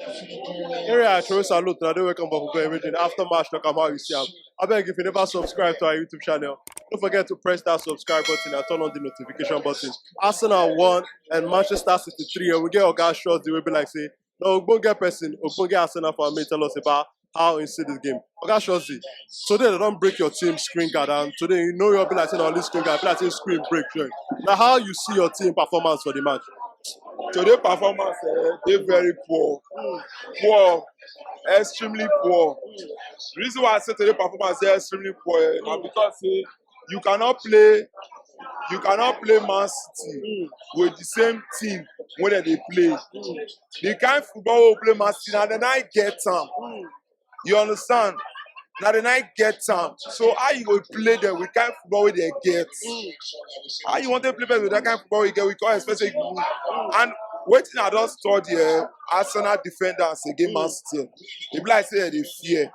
Area I throw salute and I don't welcome back for everything. After match, look how you see am. I beg if you never subscribe to our YouTube channel, don't forget to press that subscribe button and turn on the notification button. Arsenal won and Manchester City 3, and we get our guys shots. They will be like say, no, go get person, go get Arsenal for me. Tell us about how you see this game. Okay, Shozzy. Today they don't break your team screen guard, and today you know you'll be like saying on this screen guard, be like saying screen break. Right? Now, how you see your team performance for the match? Today performance they very poor, extremely poor. The reason why I say today performance they extremely poor now because you cannot play Man City with the same team when they play. The kind of football we play Man City now the night get time. You understand? Now the night get time. So how you go play them with kind of football wey they get? How you want to play them with that kind of football we get? We call especially and wetin I don study Arsenal defenders against Man City. E be like say they fear.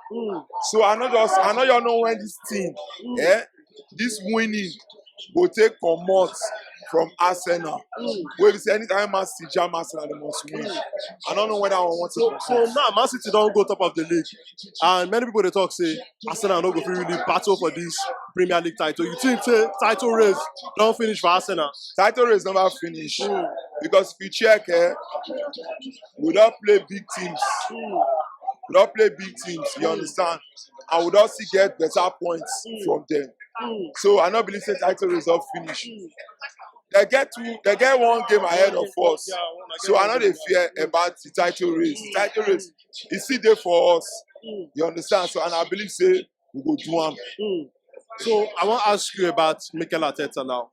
So I know you know when this team, this winning will take comot from Arsenal. Wey be say anytime Man City jam Arsenal, they must win. I don't know whether I want to. So now Man City don't go top of the league, and many people they talk say Arsenal no go fit really battle for this Premier League title. You think say title race don't finish for Arsenal? Title race never finish because if you check, we don't play big teams. We don't play big teams. You understand? And we don't see get better points from them. So I don't believe say title race don't finish. They get one game ahead of us. So I know they fear about the title race. The title race is still there for us. You understand? So and I believe say we go do am. So I want to ask you about Mikel Arteta now.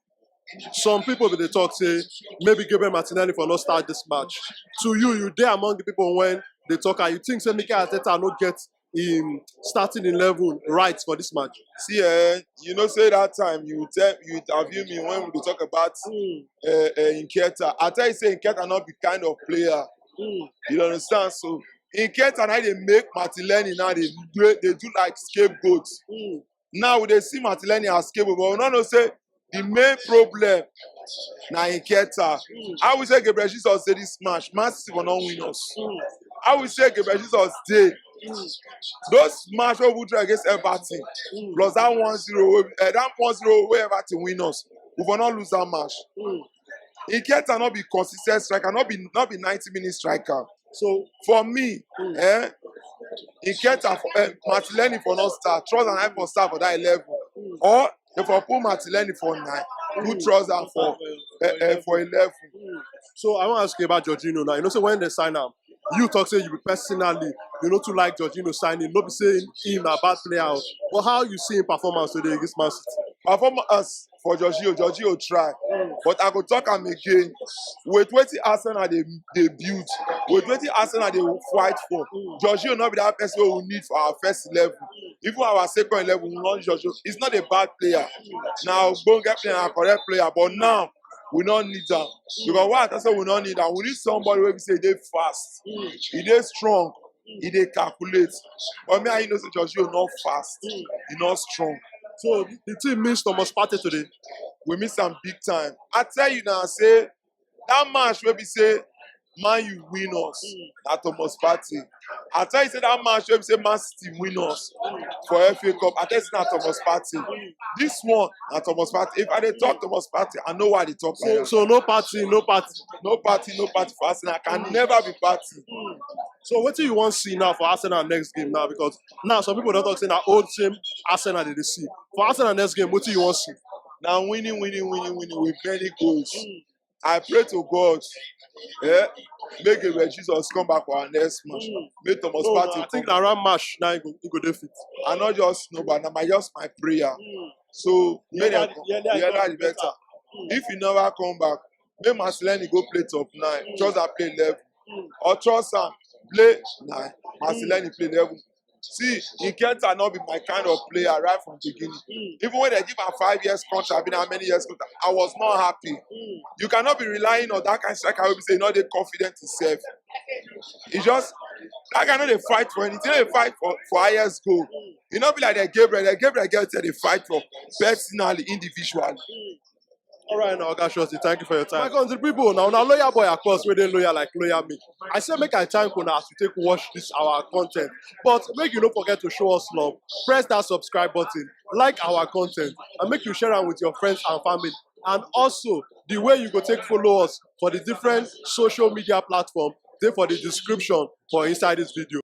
Some people they talk say maybe Gabriel Martinelli for not start this match. To you there among the people when they talk, and you think say Mikel Arteta not get him starting 11 right for this match? See, you know, say that time you interview me when we talk about Nketiah. I tell you, say Nketiah not be kind of player. You understand? So Nketiah now they make Martinelli now they do like scapegoats. Now they see Martinelli as scapegoat, but we don't know say the main problem now Nketiah. I will say Gabriel Jesus say this match, Man City will not win us. I will say Gabriel Jesus day. Those match we will try against Everton, plus that 1-0, that 1-0 where Everton win us, we will not lose that match. Nketiah not be consistent striker, not be 90-minute striker. So for me, Nketiah Martinelli for not start, Trust and I for start for that 11, or if I put Martinelli for 9, put Trust and for 11. So I want to ask you about Jorginho now. You know, so when they sign him, you talk say you personally, you know, to like Jorginho signing, not be saying him a bad player, but how you see him performance today against Man City? Performance for Jorginho try, but I go talk him again. With what Arsenal they build, with what Arsenal they will fight for. Jorginho not be that person we need for our first 11. Even our second 11, we want Jorginho. He's not a bad player. Now, don't get player a correct player, but now we don't need that. Because what I say we don't need that. We need somebody where we say they fast, he they strong, he they calculate. But me, I know say Jorginho not fast, he not strong. So the team missed Thomas Partey today. We miss some big time. I tell you now, say that match where we say Man you win us, that Thomas Partey. I tell you say that match where we say Man City win us for FA Cup. I tell you say that Thomas Partey. This one, that Thomas Partey. If I dey talk Thomas Partey, I know why they talk like that. So no party for Arsenal. Can never be party. So what do you want to see now for Arsenal next game now? Because now some people don't talk saying that old team Arsenal they see. For Arsenal next game, what do you want to see? Now winning with many goals. I pray to God, make Gabriel Jesus come back for our next match. Make Thomas Partey. I think around match now he go defeat. I not just know, but now just my prayer. So make them the better. If he never come back, make Martinelli go play top 9. Trust that play 11. Or trust him play 9. Martinelli play 11. See, Nketiah not be my kind of player right from the beginning. Even when they give him 5 years contract, been how many years contract, I was not happy. You cannot be relying on that kind of striker who be saying not they confident himself. It's just that guy not they fight for anything, they fight for highest goal. You not be like the Gabriel get they fight for personally, individually. All right, now, Oga Shorty, thank you for your time. My country people, now loyal boy, of course, where they loyal like loyal me. I say make I thank una as you take watch this our content, but make you don't forget to show us love. Press that subscribe button, like our content, and make you share it with your friends and family. And also, the way you go take follow us for the different social media platforms, they for the description for inside this video.